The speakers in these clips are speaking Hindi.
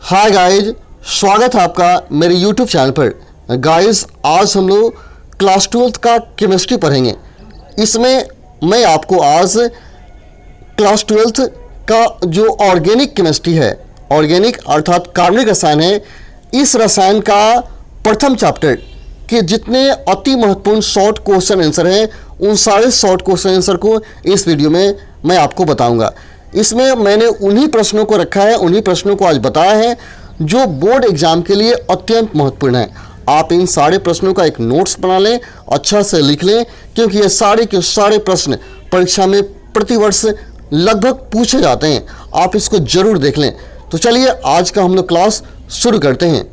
हाय गाइज, स्वागत है आपका मेरे यूट्यूब चैनल पर। गाइज, आज हम लोग क्लास 12th का केमिस्ट्री पढ़ेंगे। इसमें मैं आपको आज क्लास 12th का जो ऑर्गेनिक केमिस्ट्री है, ऑर्गेनिक अर्थात कार्बनिक रसायन है, इस रसायन का प्रथम चैप्टर के जितने अति महत्वपूर्ण शॉर्ट क्वेश्चन आंसर हैं, उन सारे शॉर्ट क्वेश्चन आंसर को इस वीडियो में मैं आपको बताऊंगा। इसमें मैंने उन्हीं प्रश्नों को रखा है, उन्हीं प्रश्नों को आज बताया है जो बोर्ड एग्जाम के लिए अत्यंत महत्वपूर्ण है। आप इन सारे प्रश्नों का एक नोट्स बना लें, अच्छा से लिख लें, क्योंकि ये सारे के सारे प्रश्न परीक्षा में प्रतिवर्ष लगभग पूछे जाते हैं। आप इसको जरूर देख लें। तो चलिए आज का हम लोग क्लास शुरू करते हैं।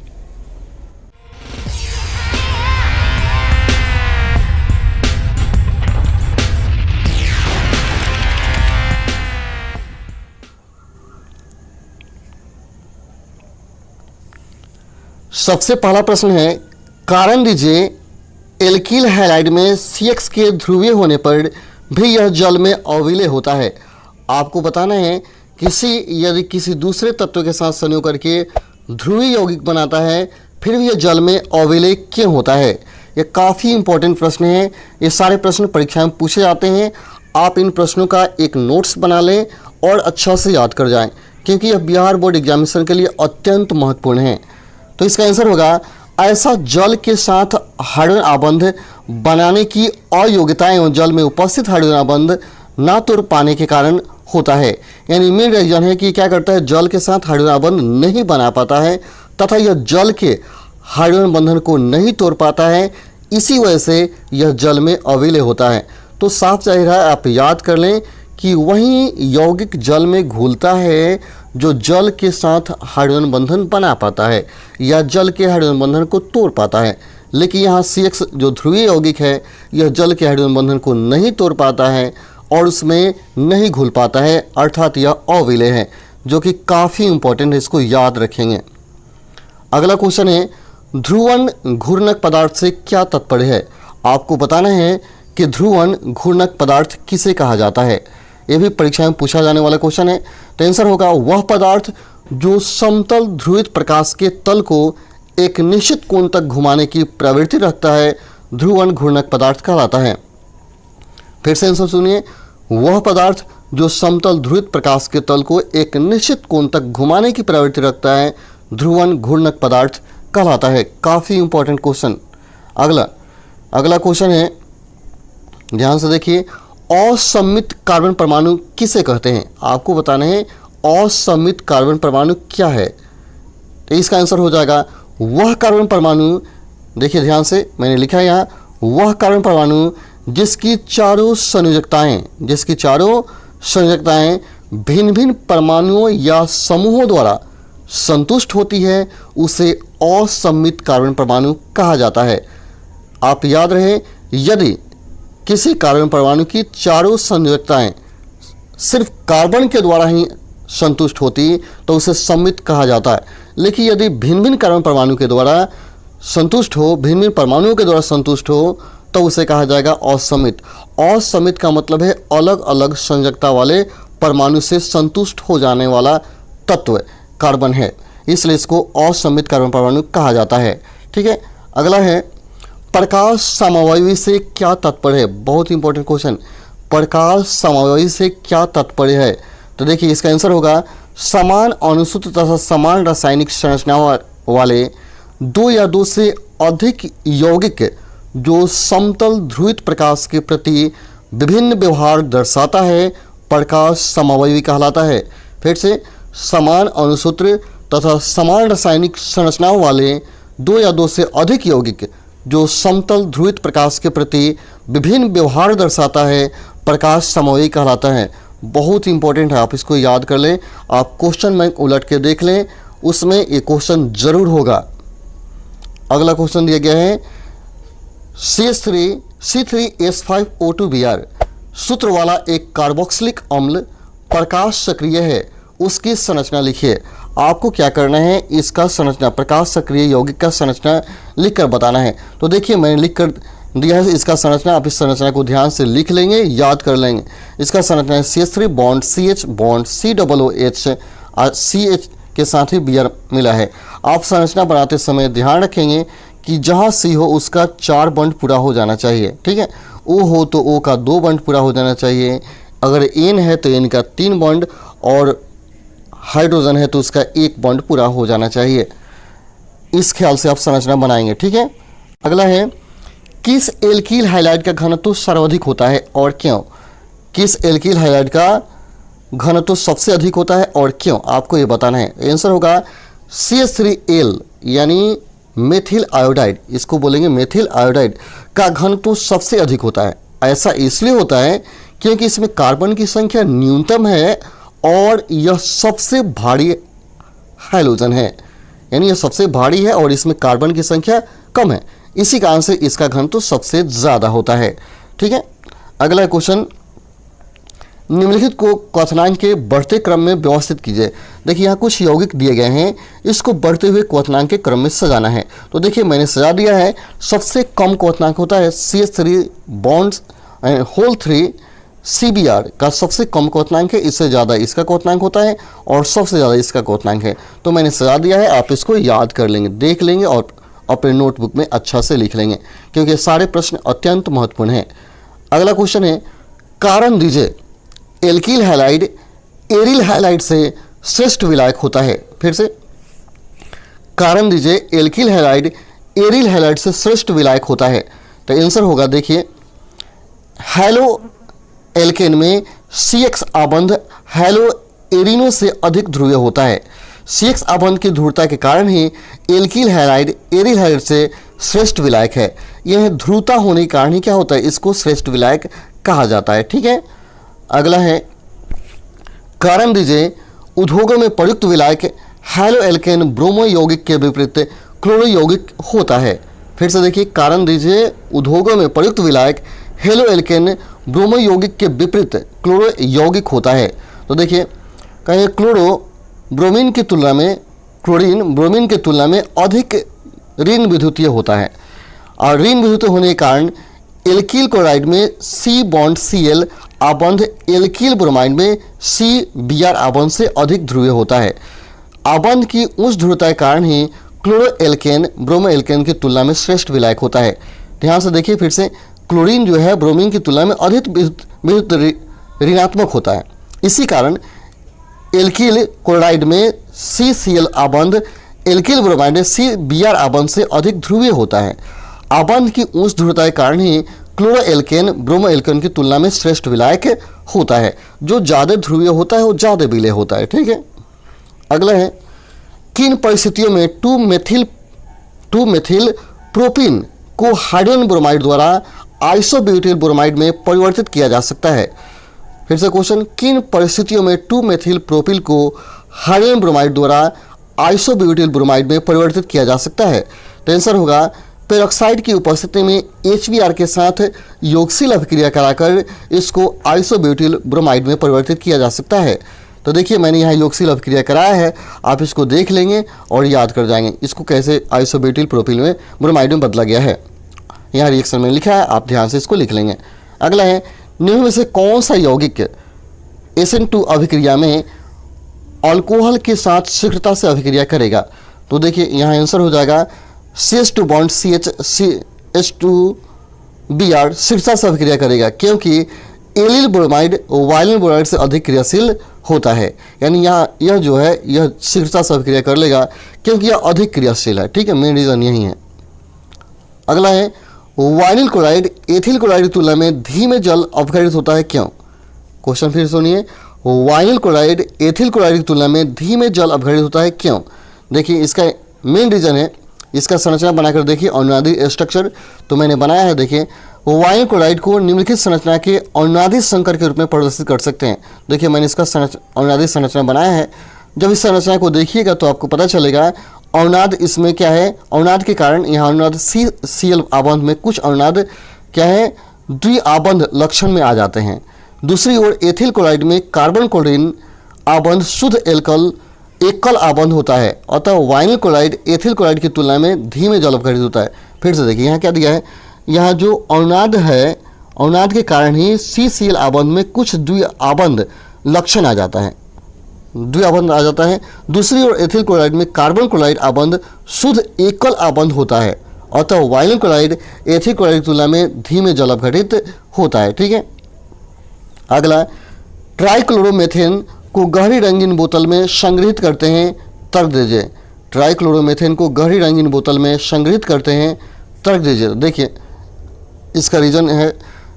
सबसे पहला प्रश्न है, कारण दीजिए एल्किल हैलाइड में CX के ध्रुवीय होने पर भी यह जल में अविलय होता है। आपको बताना है यदि किसी दूसरे तत्व के साथ संयोग करके ध्रुवीय यौगिक बनाता है, फिर भी यह जल में अविलय क्यों होता है। यह काफ़ी इंपॉर्टेंट प्रश्न है। ये सारे प्रश्न परीक्षा में पूछे जाते हैं। आप इन प्रश्नों का एक नोट्स बना लें और अच्छा से याद कर जाएं, क्योंकि यह बिहार बोर्ड एग्जामिनेशन के लिए अत्यंत महत्वपूर्ण है। तो इसका आंसर होगा, ऐसा जल के साथ हाइड्रोजन आबंध बनाने की अयोग्यता एवं जल में उपस्थित हाइड्रोजन आबंध ना तोड़ पाने के कारण होता है। यानी मेन रीजन है कि क्या करता है, जल के साथ हाइड्रोजन आबंध नहीं बना पाता है तथा यह जल के हाइड्रोजन बंधन को नहीं तोड़ पाता है। इसी वजह से यह जल में अविलय होता है। तो साफ जाहिर है, आप याद कर लें कि वही यौगिक जल में घुलता है जो जल के साथ हाइड्रोजन बंधन बना पाता है या जल के हाइड्रोजन बंधन को तोड़ पाता है। लेकिन यहाँ CX जो ध्रुवीय यौगिक है, यह जल के हाइड्रोजन बंधन को नहीं तोड़ पाता है और उसमें नहीं घुल पाता है, अर्थात यह अविलय है, जो कि काफ़ी इंपॉर्टेंट है। इसको याद रखेंगे। अगला क्वेश्चन है, ध्रुवण घूर्णक पदार्थ से क्या तात्पर्य है। आपको बताना है कि ध्रुवण घूर्णक पदार्थ किसे कहा जाता है। यह भी परीक्षा में पूछा जाने वाला क्वेश्चन है। तो आंसर होगा, वह पदार्थ जो समतल ध्रुवित प्रकाश के तल को एक निश्चित कोण तक घुमाने की प्रवृत्ति रखता है, ध्रुवण घूर्णक पदार्थ कहलाता है। फिर से आंसर सुनिए, वह पदार्थ जो समतल ध्रुवित प्रकाश के तल को एक निश्चित कोण तक घुमाने की प्रवृत्ति रखता है, ध्रुवण घूर्णक पदार्थ कहलाता है। काफ़ी इंपॉर्टेंट क्वेश्चन। अगला क्वेश्चन है, ध्यान से देखिए, असममित कार्बन परमाणु किसे कहते हैं। आपको बताना है असममित कार्बन परमाणु क्या है। तो इसका आंसर हो जाएगा, वह कार्बन परमाणु, देखिए ध्यान से मैंने लिखा है यहाँ, वह कार्बन परमाणु जिसकी चारों संयोजकताएं भिन्न भिन्न परमाणुओं या समूहों द्वारा संतुष्ट होती है, उसे असममित कार्बन परमाणु कहा जाता है। आप याद रहे, यदि किसी कार्बन परमाणु की चारों संयोजकताएं सिर्फ कार्बन के द्वारा ही संतुष्ट होती तो उसे सममित कहा जाता है। लेकिन यदि भिन्न भिन्न कार्बन परमाणु के द्वारा संतुष्ट हो, भिन्न भिन्न परमाणुओं के द्वारा संतुष्ट हो, तो उसे कहा जाएगा असममित। असममित का मतलब है अलग अलग संयोजकता वाले परमाणु से संतुष्ट हो जाने वाला तत्व कार्बन है, इसलिए इसको असममित कार्बन परमाणु कहा जाता है। ठीक है। अगला है, प्रकाश समवायवी से क्या तात्पर्य है। बहुत इंपॉर्टेंट क्वेश्चन, प्रकाश समवायवी से क्या तात्पर्य है। तो देखिए इसका आंसर होगा, समान अनुसूत्र तथा समान रासायनिक संरचना वाले दो या दो से अधिक यौगिक जो समतल ध्रुवित प्रकाश के प्रति विभिन्न व्यवहार दर्शाता है, प्रकाश समवायवी कहलाता है। फिर से, समान अनुसूत्र तथा समान रासायनिक संरचनाओं वाले दो या दो से अधिक यौगिक जो समतल ध्रुवित प्रकाश के प्रति विभिन्न व्यवहार दर्शाता है, प्रकाश समवायवी कहलाता है। बहुत इंपॉर्टेंट है, आप इसको याद कर लें। आप क्वेश्चन बैंक उलट के देख लें, उसमें ये क्वेश्चन जरूर होगा। अगला क्वेश्चन दिया गया है, C3H5O2Br सूत्र वाला एक कार्बोक्सिलिक अम्ल प्रकाश सक्रिय है, उसकी संरचना लिखिए। आपको क्या करना है, इसका संरचना, प्रकाश सक्रिय यौगिक का संरचना लिखकर बताना है। तो देखिए मैंने लिख कर दिया है इसका संरचना। आप इस संरचना को ध्यान से लिख लेंगे, याद कर लेंगे। इसका संरचना है CH3 bond CH bond COOH CH के साथ ही Br मिला है। आप संरचना बनाते समय ध्यान रखेंगे कि जहाँ C हो उसका 4 बॉन्ड पूरा हो जाना चाहिए, ठीक है। O हो तो O का 2 बॉन्ड पूरा हो जाना चाहिए। अगर N है तो N का 3 बॉन्ड, और हाइड्रोजन है तो उसका 1 बॉन्ड पूरा हो जाना चाहिए। इस ख्याल से आप संरचना बनाएंगे, ठीक है। अगला है, किस एल्कील हाइलाइड का घनत्व सर्वाधिक होता है और क्यों? किस एल्कील हाइलाइड का घनत्व सबसे अधिक होता है और क्यों, आपको ये बताना है। आंसर होगा CH3L यानी मेथिल आयोडाइड, इसको बोलेंगे मेथिल आयोडाइड का घनत्व सबसे अधिक होता है। ऐसा इसलिए होता है क्योंकि इसमें कार्बन की संख्या न्यूनतम है और यह सबसे भारी हाइड्रोजन है, यानी यह सबसे भारी है और इसमें कार्बन की संख्या कम है, इसी कारण से इसका घनत्व सबसे ज़्यादा होता है, ठीक है। अगला क्वेश्चन, निम्नलिखित को क्वथनांक के बढ़ते क्रम में व्यवस्थित कीजिए। देखिए यहाँ कुछ यौगिक दिए गए हैं, इसको बढ़ते हुए क्वथनांक के क्रम में सजाना है। तो देखिए मैंने सजा दिया है। सबसे कम क्वथनांक होता है CH3 बॉन्ड्स होल 3 CBr का सबसे कम क्वथनांक है, इससे ज़्यादा इसका क्वथनांक होता है और सबसे ज़्यादा इसका क्वथनांक है। तो मैंने सजा दिया है, आप इसको याद कर लेंगे, देख लेंगे और अपने नोटबुक में अच्छा से लिख लेंगे, क्योंकि सारे प्रश्न अत्यंत महत्वपूर्ण हैं। अगला क्वेश्चन है, कारण दीजिए एल्कील हैलाइड एरिल हैलाइड से श्रेष्ठ विलायक होता है। फिर से कारण दीजिए एल्कील हैलाइड एरिल हैलाइड से श्रेष्ठ विलायक होता है। तो आंसर होगा, देखिए हैलो एल्केन में CX आबंध हैलो एरिनो से अधिक ध्रुवीय होता है। CX आबंध की ध्रुवता के कारण ही एल्कील हैलाइड एरिल हैलाइड से श्रेष्ठ विलायक है। यह ध्रुवता होने के कारण ही क्या होता है, इसको श्रेष्ठ विलायक कहा जाता है, ठीक है। अगला है, कारण दीजिए उद्योगों में प्रयुक्त विलायक हैलो एल्केन ब्रोमो यौगिक के विपरीत क्लोरो यौगिक होता है। फिर से देखिए, कारण दीजिए उद्योगों में प्रयुक्त विलायक हेलो एल्केन ब्रोमो यौगिक के विपरीत क्लोरो यौगिक होता है। तो देखिए कहें क्लोरो ब्रोमीन की तुलना में क्लोरीन ब्रोमीन की तुलना में अधिक ऋण विद्युतीय होता है, और ऋण विद्युतीय होने के कारण एल्कील क्लोराइड में C बॉन्ड Cl आबंध एल्कील ब्रोमाइड में CBr आबंध से अधिक ध्रुवीय होता है। आबंध की उच्च ध्रुवता के कारण ही क्लोरो एल्केन ब्रोमो एल्केन की तुलना में श्रेष्ठ विलायक होता है। ध्यान से देखिए, फिर से क्लोरीन जो है ब्रोमीन की तुलना में अधिक विद्युत ऋणात्मक होता है, इसी कारण एल्कील क्लोराइड में CCl आबंध एल्कील ब्रोमाइड में CBr आबंध से अधिक ध्रुवीय होता है। आबंध की उच्च ध्रुवता के कारण ही क्लोरो एल्केन ब्रोमो एल्केन की तुलना में श्रेष्ठ विलायक होता है। जो ज़्यादा ध्रुवीय होता है वो ज़्यादा विलेय होता है, ठीक है। अगला है, किन परिस्थितियों में 2-मेथिल प्रोपीन को हाइड्रोजन ब्रोमाइड द्वारा आइसोब्यूटिल ब्रोमाइड में परिवर्तित किया जा सकता है। फिर से क्वेश्चन, किन परिस्थितियों में 2-मेथिल प्रोपिल को हाइड्रोजन ब्रोमाइड द्वारा आइसोब्यूटिल ब्रोमाइड में परिवर्तित किया जा सकता है? तो आंसर होगा, पेरोक्साइड की उपस्थिति में HBr के साथ योक्सिल अभिक्रिया कराकर इसको आइसोब्यूटिल ब्रोमाइड में परिवर्तित किया जा सकता है। तो देखिए मैंने यहाँ योक्सिल अभिक्रिया कराया है, आप इसको देख लेंगे और याद कर जाएंगे इसको कैसे आइसोब्यूटिल प्रोपिल में ब्रोमाइड में बदला गया है। यहाँ रिएक्शन में लिखा है, आप ध्यान से इसको लिख लेंगे। अगला है, निम्न में से कौन सा यौगिक SN2 अभिक्रिया में अल्कोहल के साथ शीघ्रता से अभिक्रिया करेगा? तो देखिए यहाँ आंसर हो जाएगा CH2 बॉन्ड CH2Br शीघ्रता से अभिक्रिया करेगा, क्योंकि एलिल ब्रोमाइड वायलिन ब्रोमाइड से अधिक क्रियाशील होता है। यानी यहाँ यह जो है यह शीघ्रता से अभिक्रिया कर लेगा क्योंकि यह अधिक क्रियाशील है, ठीक है, मेन रीज़न यही है। अगला है, वाइनिल क्लोराइड एथिल क्लोराइड की तुलना में धीमे जल अपघटित होता है, क्यों? क्वेश्चन फिर सुनिए, वाइनिल क्लोराइड एथिल क्लोराइड की तुलना में धीमे जल अपघटित होता है, क्यों? देखिए इसका मेन रीज़न है, इसका संरचना बनाकर देखिए अनुनादी स्ट्रक्चर तो मैंने बनाया है। देखिए वाइनिल क्लोराइड को निम्नलिखित संरचना के अनुनादी संकर के रूप में प्रदर्शित कर सकते हैं। देखिए मैंने इसका अनुनादी संरचना बनाया है। जब इस संरचना को देखिएगा तो आपको पता चलेगा अनुनाद इसमें क्या है, अनुनाद के कारण यहाँ अनुनाद CCl आबंध में कुछ अनुनाद क्या है, द्विआबंध लक्षण में आ जाते हैं। दूसरी ओर एथिल क्लोराइड में कार्बन क्लोरीन आबंध शुद्ध एकल आबंध होता है, अतः वाइनिल क्लोराइड एथिल क्लोराइड की तुलना में धीमे जल अपघटित होता है। फिर से देखिए यहाँ क्या दिया है, यहाँ जो अनुनाद है अनुनाद के कारण ही CCl आबंध में कुछ द्विआबंध लक्षण आ जाता है। द्विआबंध आ जाता है। दूसरी ओर एथिल क्लोराइड में कार्बन क्लोराइड आबंध शुद्ध एकल आबंध होता है, अतः वायलिन क्लोराइड एथिल क्लोराइड की तुलना में धीमे जल अपघटित होता है। ठीक है, अगला ट्राइक्लोरोमेथेन को गहरी रंगीन बोतल में संग्रहित करते हैं, तर्क दीजिए। ट्राइक्लोरोमेथेन को गहरी रंगीन बोतल में संग्रहित करते हैं, तर्क दीजिए। देखिए इसका रीजन है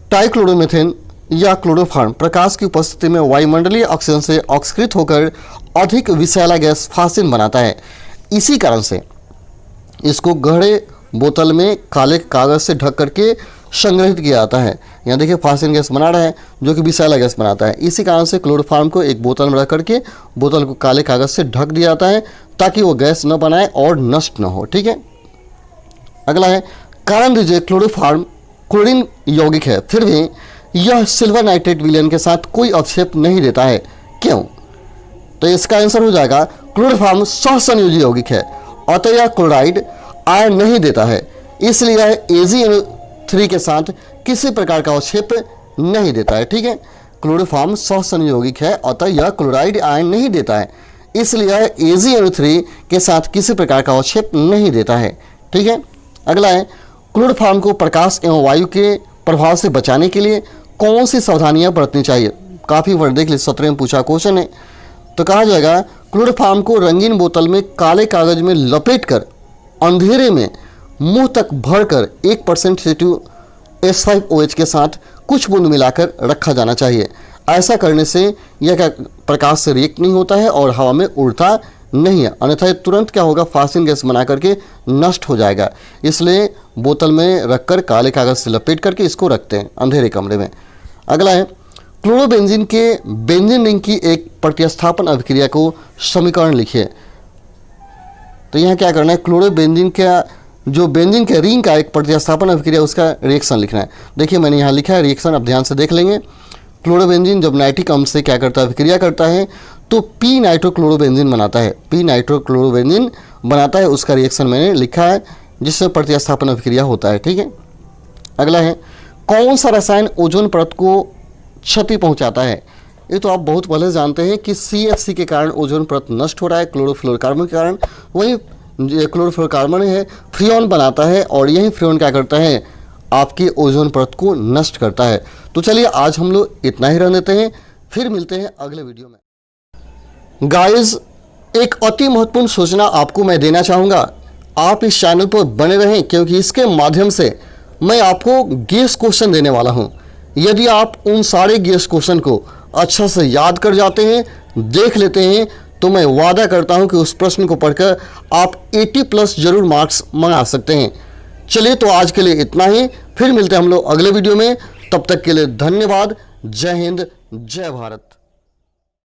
ट्राइक्लोरोमेथेन या क्लोरोफॉर्म प्रकाश की उपस्थिति में वायुमंडलीय ऑक्सीजन से ऑक्सीकृत होकर अधिक विषैला गैस फासिन बनाता है। इसी कारण से इसको गहरे बोतल में काले कागज से ढक करके संग्रहित किया जाता है। यहाँ देखिए फासिन गैस बना रहा है जो कि विषैला गैस बनाता है। इसी कारण से क्लोरोफॉर्म को एक बोतल में रख करके बोतल को काले कागज से ढक दिया जाता है ताकि वो गैस न बनाए और नष्ट न हो। ठीक है, अगला है कारण दीजिए। क्लोरोफॉर्म क्लोरीन यौगिक है, फिर भी यह सिल्वर नाइट्रेट विलयन के साथ कोई अवक्षेप नहीं देता है, क्यों? तो इसका आंसर हो जाएगा क्लोरोफॉर्म सहसंयोजी यौगिक है, अतः यह क्लोराइड आयन नहीं देता है, इसलिए यह AgNO3 के साथ किसी प्रकार का अवक्षेप नहीं देता है। ठीक है, क्लोरोफॉर्म सहसंयोजी यौगिक है, अतः यह क्लोराइड आयन नहीं देता है, इसलिए यह AgNO3 के साथ किसी प्रकार का अवक्षेप नहीं देता है। ठीक है, अगला है क्लोरोफॉर्म को प्रकाश एवं वायु के प्रभाव से बचाने के लिए कौन सी सावधानियां बरतनी चाहिए? काफ़ी वर्ड देख लीजिए, 17 में पूछा क्वेश्चन है। तो कहा जाएगा क्लोरोफॉर्म को रंगीन बोतल में काले कागज में लपेटकर अंधेरे में मुंह तक भरकर 1% C2H5OH के साथ कुछ बूंद मिलाकर रखा जाना चाहिए। ऐसा करने से यह क्या प्रकाश से रिएक्ट नहीं होता है और हवा में उड़ता नहीं है, अन्यथा ये तुरंत क्या होगा फासिन गैस बना करके नष्ट हो जाएगा। इसलिए बोतल में रखकर काले कागज से लपेट करके इसको रखते हैं अंधेरे कमरे में। अगला है क्लोरोबेंजीन के बेंजीन रिंग की एक प्रतिस्थापन अभिक्रिया को समीकरण लिखिए। तो यहाँ क्या करना है, क्लोरोबेंजीन का जो बेंजीन के रिंग का एक प्रतिस्थापन अभिक्रिया उसका रिएक्शन लिखना है। देखिए मैंने यहाँ लिखा है रिएक्शन, आप ध्यान से देख लेंगे। क्लोरोबेंजीन जब नाइट्रिक अम्ल से क्या करता है, अभिक्रिया करता है तो पी नाइट्रोक्लोरोबेंजीन बनाता है, पी नाइट्रोक्लोरोबेंजीन बनाता है, उसका रिएक्शन मैंने लिखा है जिससे प्रतिस्थापन अभिक्रिया होता है। ठीक है, अगला है कौन सा रसायन ओजोन परत को क्षति पहुंचाता है? ये तो आप बहुत पहले जानते हैं कि CFC के कारण ओजोन परत नष्ट हो रहा है, क्लोरोफ्लोरोकार्बन के कारण। वही क्लोरोफ्लोरोकार्बन है फ्रियोन बनाता है और यही फ्रियोन क्या करता है, आपकी ओजोन परत को नष्ट करता है। तो चलिए आज हम लोग इतना ही रहने देते हैं, फिर मिलते हैं अगले वीडियो में। गाइस, एक अति महत्वपूर्ण सूचना आपको मैं देना चाहूँगा, आप इस चैनल पर बने रहें क्योंकि इसके माध्यम से मैं आपको गेस क्वेश्चन देने वाला हूं। यदि आप उन सारे गेस क्वेश्चन को अच्छा से याद कर जाते हैं, देख लेते हैं, तो मैं वादा करता हूं कि उस प्रश्न को पढ़कर आप 80+ जरूर मार्क्स मंगा सकते हैं। चलिए तो आज के लिए इतना ही, फिर मिलते हैं हम लोग अगले वीडियो में। तब तक के लिए धन्यवाद। जय हिंद, जय भारत।